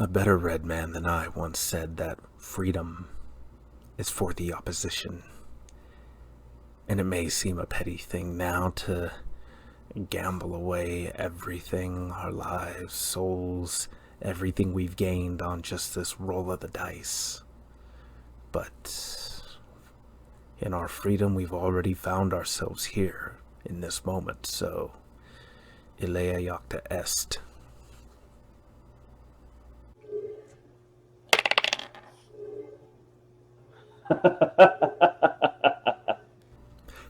A better red man than I once said that freedom is for the opposition. And it may seem a petty thing now to gamble away everything, our lives, souls, everything we've gained on just this roll of the dice. But in our freedom, we've already found ourselves here in this moment, so Ilea Iacta Est.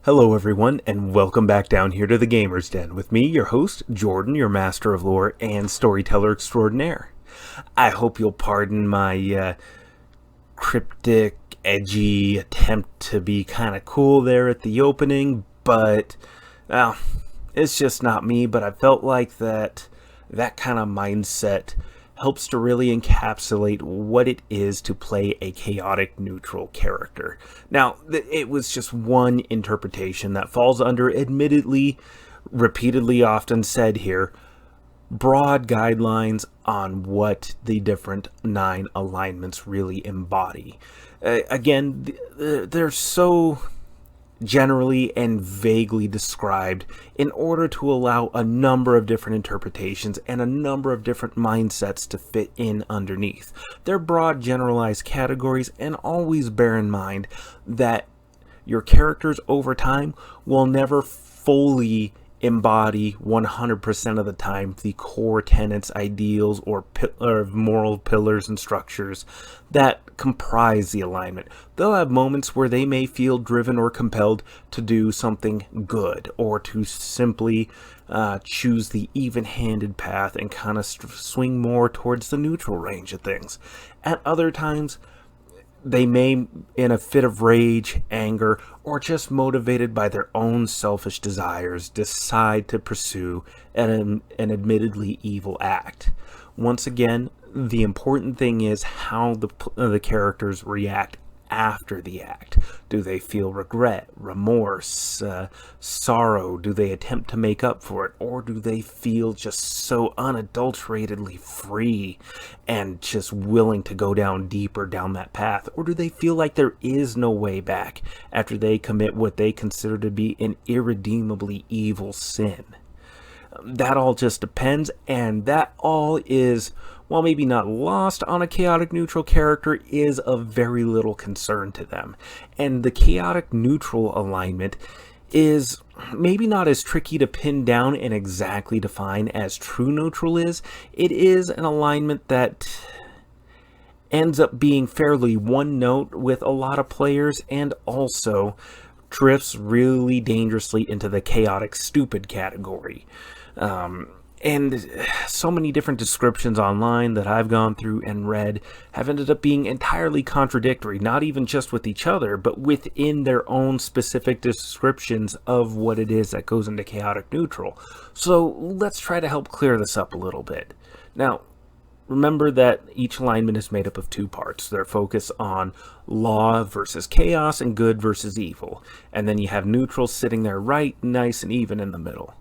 Hello everyone, and welcome back down here to the Gamer's Den with me, your host, Jordan, your master of lore and storyteller extraordinaire. I hope you'll pardon my cryptic, edgy attempt to be kind of cool there at the opening, but, well, it's just not me, but I felt like that kind of mindset helps to really encapsulate what it is to play a chaotic neutral character. Now, it was just one interpretation that falls under, admittedly, repeatedly often said here, broad guidelines on what the different 9 alignments really embody. Again, they're so generally and vaguely described in order to allow a number of different interpretations and a number of different mindsets to fit in underneath. They're broad generalized categories, and always bear in mind that your characters over time will never fully embody 100% of the time the core tenets, ideals, or moral pillars and structures that comprise the alignment. They'll have moments where they may feel driven or compelled to do something good, or to simply choose the even-handed path and kind of swing more towards the neutral range of things. At other times, they may, in a fit of rage, anger, or just motivated by their own selfish desires, decide to pursue an admittedly evil act. Once again, the important thing is how the characters react after the act. Do they feel regret, remorse, sorrow? Do they attempt to make up for it? Or do they feel just so unadulteratedly free and just willing to go down deeper down that path? Or do they feel like there is no way back after they commit what they consider to be an irredeemably evil sin? That all just depends, and that all is, while maybe not lost on a chaotic neutral character, is of very little concern to them. And the chaotic neutral alignment is maybe not as tricky to pin down and exactly define as true neutral is. It is an alignment that ends up being fairly one note with a lot of players, and also drifts really dangerously into the chaotic stupid category. And so many different descriptions online that I've gone through and read have ended up being entirely contradictory, not even just with each other, but within their own specific descriptions of what it is that goes into chaotic neutral. So let's try to help clear this up a little bit. Now, remember that each alignment is made up of 2 parts. Their focus on law versus chaos and good versus evil. And then you have neutral sitting there right, nice and even in the middle.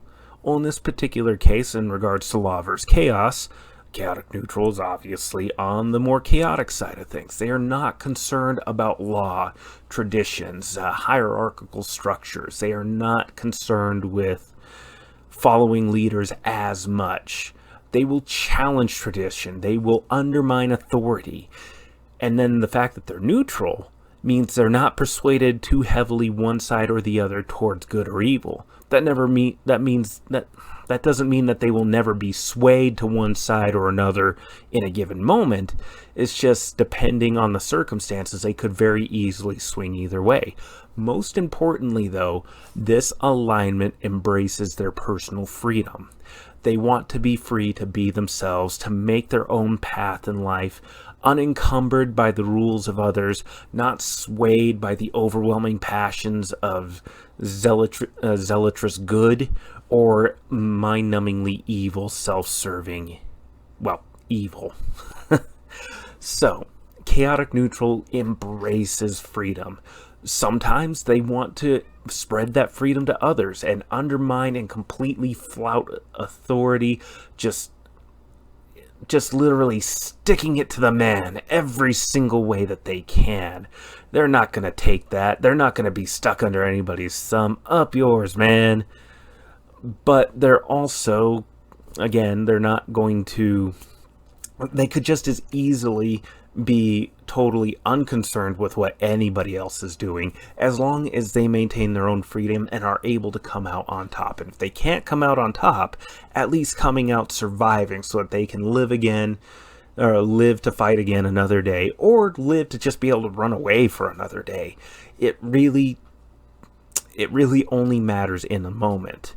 Well, in this particular case, in regards to law versus chaos, chaotic neutral is obviously on the more chaotic side of things. They are not concerned about law, traditions, hierarchical structures. They are not concerned with following leaders as much. They will challenge tradition. They will undermine authority. And then the fact that they're neutral means they're not persuaded too heavily one side or the other towards good or evil. That doesn't mean that they will never be swayed to one side or another in a given moment. It's just depending on the circumstances, they could very easily swing either way. Most importantly, though, this alignment embraces their personal freedom. They want to be free to be themselves, to make their own path in life, unencumbered by the rules of others, not swayed by the overwhelming passions of zealotous good or mind-numbingly evil, self-serving, evil. So, chaotic neutral embraces freedom. Sometimes they want to spread that freedom to others and undermine and completely flout authority, just just literally sticking it to the man every single way that they can. They're not going to take that. They're not going to be stuck under anybody's thumb. Up yours, man. But they're also, again, they're not going to... They could just as easily be totally unconcerned with what anybody else is doing, as long as they maintain their own freedom and are able to come out on top. And if they can't come out on top, at least coming out surviving so that they can live again, or live to fight again another day, or live to just be able to run away for another day. It really only matters in the moment.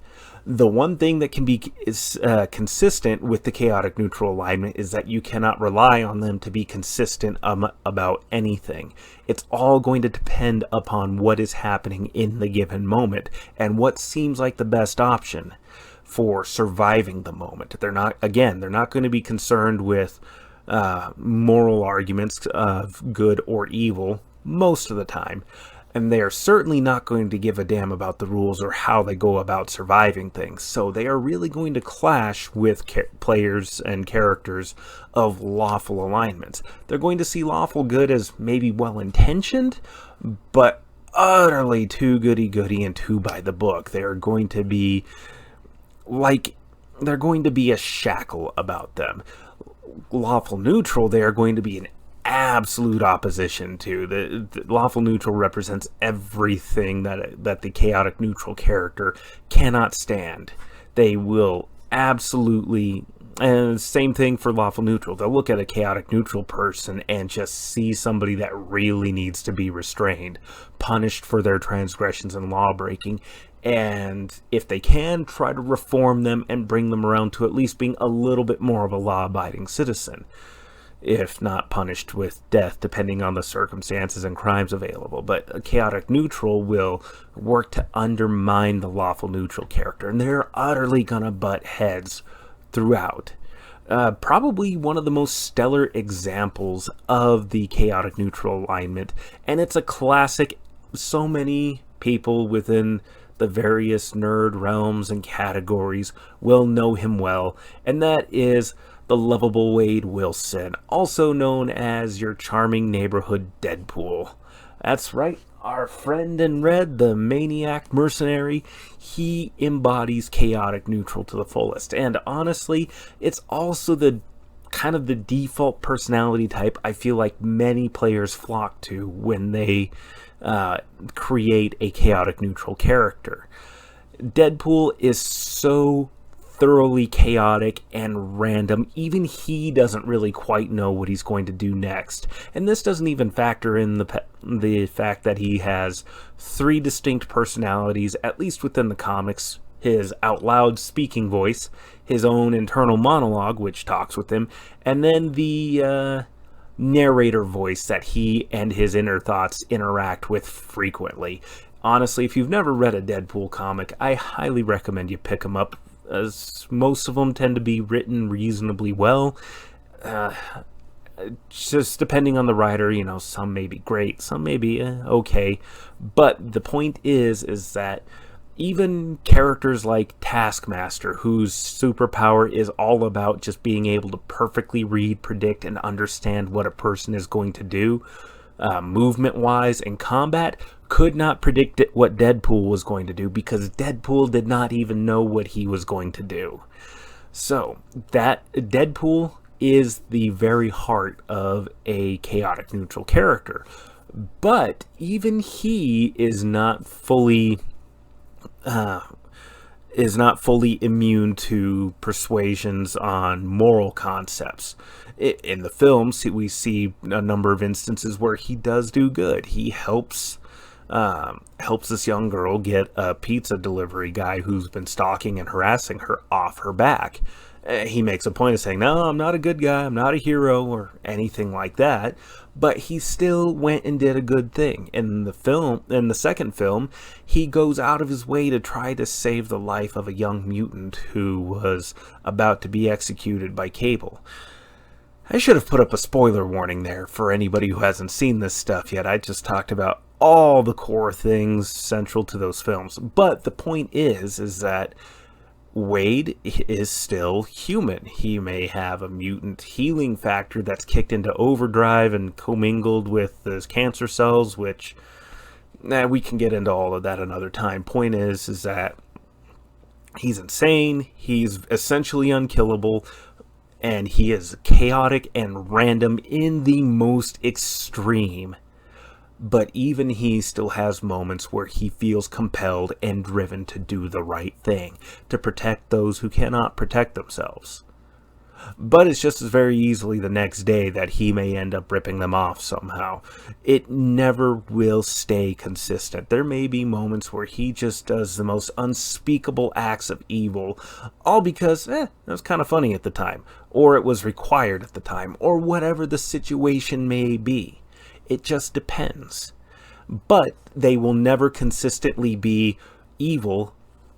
The one thing that can be consistent with the chaotic neutral alignment is that you cannot rely on them to be consistent about anything. It's all going to depend upon what is happening in the given moment and what seems like the best option for surviving the moment. They're not going to be concerned with moral arguments of good or evil most of the time. And they are certainly not going to give a damn about the rules or how they go about surviving things. So they are really going to clash with players and characters of lawful alignments. They're going to see lawful good as maybe well-intentioned, but utterly too goody-goody and too by the book. They are going to be a shackle about them. Lawful neutral, they are going to be an absolute opposition to. The lawful neutral represents everything that the chaotic neutral character cannot stand. They will absolutely, and same thing for lawful neutral. They'll look at a chaotic neutral person and just see somebody that really needs to be restrained, punished for their transgressions and law breaking, and if they can, try to reform them and bring them around to at least being a little bit more of a law-abiding citizen, if not punished with death, depending on the circumstances and crimes available. But a chaotic neutral will work to undermine the lawful neutral character, and they're utterly gonna butt heads throughout. Probably one of the most stellar examples of the chaotic neutral alignment, and it's a classic. So many people within the various nerd realms and categories will know him well, and that is the lovable Wade Wilson, also known as your charming neighborhood Deadpool. That's right, our friend in red, the maniac mercenary. He embodies chaotic neutral to the fullest, and honestly, it's also the kind of the default personality type I feel like many players flock to when they create a chaotic neutral character. Deadpool is so thoroughly chaotic and random, even he doesn't really quite know what he's going to do next. And this doesn't even factor in the fact that he has 3 distinct personalities, at least within the comics: his out loud speaking voice, his own internal monologue, which talks with him, and then the narrator voice that he and his inner thoughts interact with frequently. Honestly, if you've never read a Deadpool comic, I highly recommend you pick them up, as most of them tend to be written reasonably well. Just depending on the writer, some may be great, some may be okay. But the point is that even characters like Taskmaster, whose superpower is all about just being able to perfectly read, predict, and understand what a person is going to do, movement-wise in combat, could not predict what Deadpool was going to do, because Deadpool did not even know what he was going to do. So, that Deadpool is the very heart of a chaotic neutral character. But even he is not fully immune to persuasions on moral concepts. In the films, we see a number of instances where he does do good. He helps this young girl get a pizza delivery guy who's been stalking and harassing her off her back. He makes a point of saying, no, I'm not a good guy, I'm not a hero, or anything like that, but he still went and did a good thing. In the second film, he goes out of his way to try to save the life of a young mutant who was about to be executed by Cable. I should have put up a spoiler warning there for anybody who hasn't seen this stuff yet. I just talked about all the core things central to those films. But the point is that Wade is still human. He may have a mutant healing factor that's kicked into overdrive and commingled with those cancer cells, which we can get into all of that another time. Point is that he's insane, he's essentially unkillable, and he is chaotic and random in the most extreme. But even he still has moments where he feels compelled and driven to do the right thing, to protect those who cannot protect themselves. But it's just as very easily the next day that he may end up ripping them off somehow. It never will stay consistent. There may be moments where he just does the most unspeakable acts of evil, all because, it was kind of funny at the time, or it was required at the time, or whatever the situation may be. It just depends. But they will never consistently be evil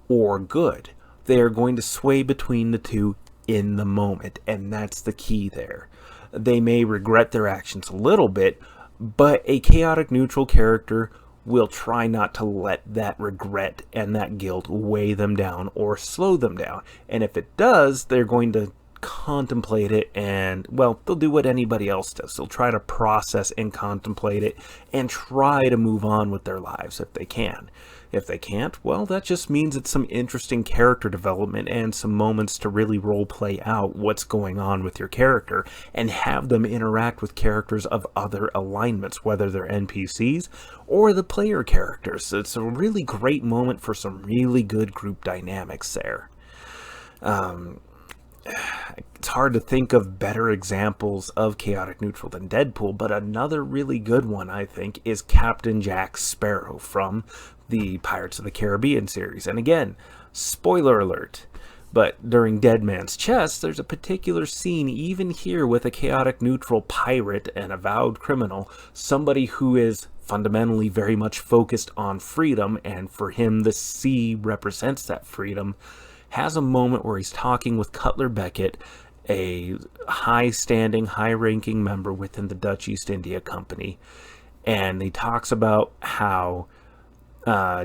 or good. They are going to sway between the two in the moment, and that's the key there. They may regret their actions a little bit, but a chaotic neutral character will try not to let that regret and that guilt weigh them down or slow them down. And if it does, they're going to contemplate it, and well, they'll do what anybody else does. They'll try to process and contemplate it and try to move on with their lives if they can. If they can't, well, that just means it's some interesting character development and some moments to really role play out what's going on with your character and have them interact with characters of other alignments, whether they're NPCs or the player characters. It's a really great moment for some really good group dynamics there. It's hard to think of better examples of chaotic neutral than Deadpool, but another really good one, I think, is Captain Jack Sparrow from the Pirates of the Caribbean series. And again, spoiler alert, but during Dead Man's Chest, there's a particular scene, even here, with a chaotic neutral pirate, an avowed criminal, somebody who is fundamentally very much focused on freedom, and for him, the sea represents that freedom, has a moment where he's talking with Cutler Beckett, a high-standing, high-ranking member within the Dutch East India Company, and he talks about how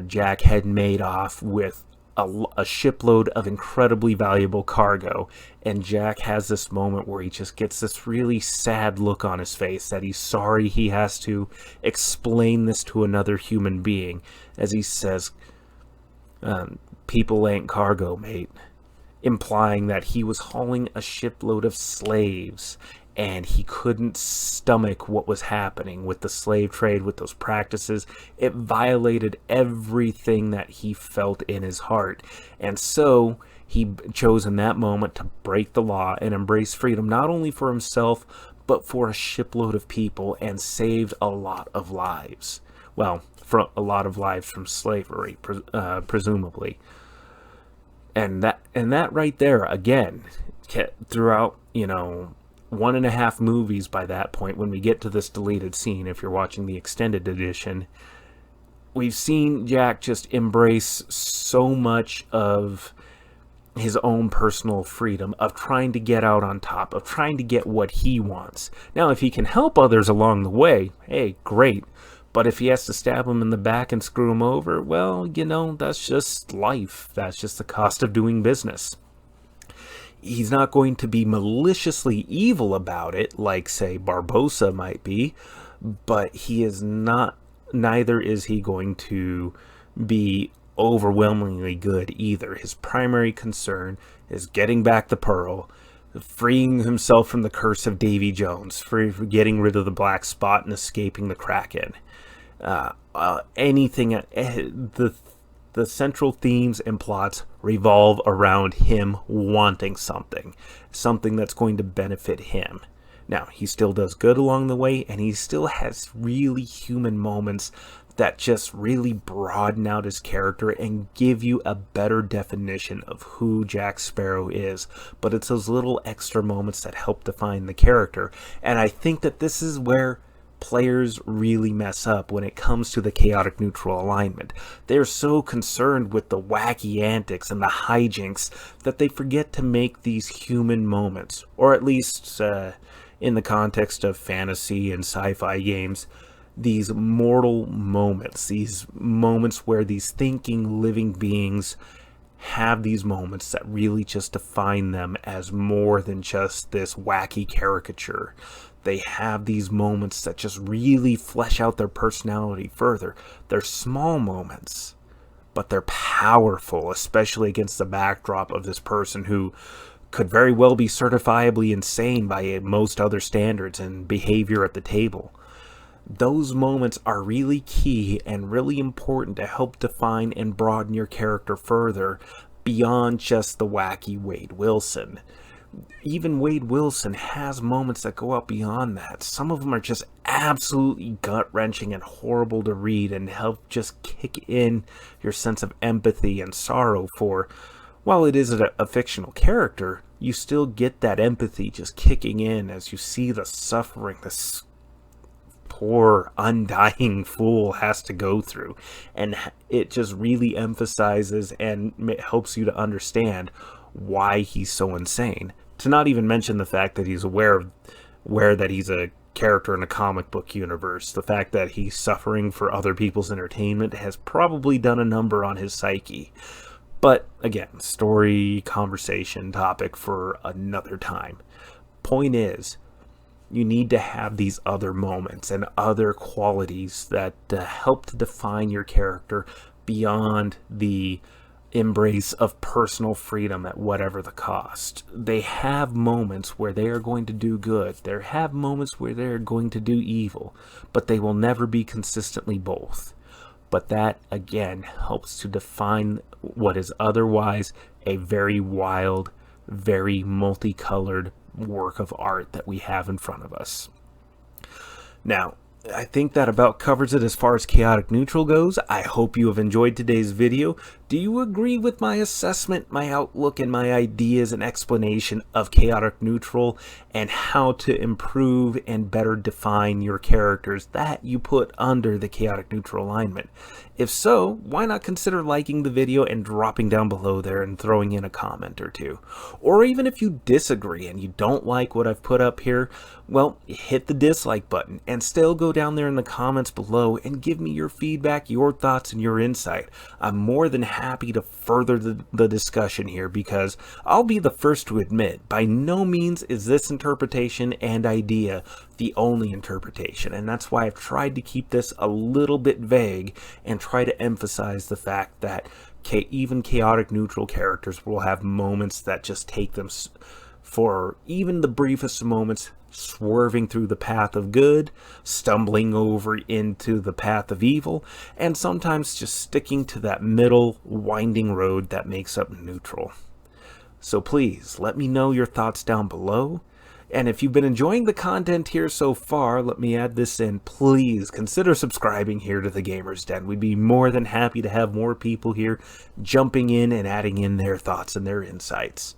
Jack had made off with a shipload of incredibly valuable cargo, and Jack has this moment where he just gets this really sad look on his face that he's sorry he has to explain this to another human being, as he says, people ain't cargo, mate, implying that he was hauling a shipload of slaves and he couldn't stomach what was happening with the slave trade, with those practices. It violated everything that he felt in his heart, and so he chose in that moment to break the law and embrace freedom, not only for himself but for a shipload of people, and saved a lot of lives. Well, from a lot of lives from slavery, presumably. And that right there, again, throughout, 1.5 movies by that point, when we get to this deleted scene, if you're watching the extended edition, we've seen Jack just embrace so much of his own personal freedom, of trying to get out on top, of trying to get what he wants. Now, if he can help others along the way, hey, great. But if he has to stab him in the back and screw him over, well, that's just life. That's just the cost of doing business. He's not going to be maliciously evil about it, like, say, Barbossa might be, but he is not, neither is he going to be overwhelmingly good either. His primary concern is getting back the Pearl, freeing himself from the curse of Davy Jones, for getting rid of the black spot and escaping the Kraken. The central themes and plots revolve around him wanting something that's going to benefit him. Now, he still does good along the way, and he still has really human moments that just really broaden out his character and give you a better definition of who Jack Sparrow is. But it's those little extra moments that help define the character. And I think that this is where players really mess up when it comes to the chaotic neutral alignment. They're so concerned with the wacky antics and the hijinks that they forget to make these human moments, or at least in the context of fantasy and sci-fi games, these mortal moments, these moments where these thinking living beings have these moments that really just define them as more than just this wacky caricature. They have these moments that just really flesh out their personality further. They're small moments, but they're powerful, especially against the backdrop of this person who could very well be certifiably insane by most other standards and behavior at the table. Those moments are really key and really important to help define and broaden your character further beyond just the wacky Wade Wilson. Even Wade Wilson has moments that go out beyond that. Some of them are just absolutely gut-wrenching and horrible to read and help just kick in your sense of empathy and sorrow for, while it is a fictional character, you still get that empathy just kicking in as you see the suffering this poor undying fool has to go through, and it just really emphasizes and helps you to understand why he's so insane. To not even mention the fact that he's aware that he's a character in a comic book universe. The fact that he's suffering for other people's entertainment has probably done a number on his psyche. But again, story, conversation, topic for another time. Point is, you need to have these other moments and other qualities that help to define your character beyond the embrace of personal freedom at whatever the cost. They have moments where they are going to do good. They have moments where they are going to do evil, but they will never be consistently both. But that, again, helps to define what is otherwise a very wild, very multicolored work of art that we have in front of us. Now, I think that about covers it as far as chaotic neutral goes. I hope you have enjoyed today's video. Do you agree with my assessment, my outlook, and my ideas and explanation of chaotic neutral and how to improve and better define your characters that you put under the chaotic neutral alignment? If so, why not consider liking the video and dropping down below there and throwing in a comment or two? Or even if you disagree and you don't like what I've put up here, well, hit the dislike button and still go down there in the comments below and give me your feedback, your thoughts, and your insight. I'm more than happy to further the discussion here, because I'll be the first to admit, by no means is this interpretation and idea the only interpretation, and that's why I've tried to keep this a little bit vague and try to emphasize the fact that even chaotic neutral characters will have moments that just take them for even the briefest moments, swerving through the path of good, stumbling over into the path of evil, and sometimes just sticking to that middle winding road that makes up neutral. So please let me know your thoughts down below. And if you've been enjoying the content here so far, let me add this in, please consider subscribing here to the Gamers Den. We'd be more than happy to have more people here jumping in and adding in their thoughts and their insights.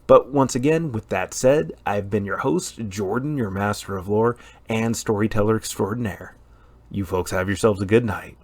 But once again, with that said, I've been your host, Jordan, your master of lore and storyteller extraordinaire. You folks have yourselves a good night.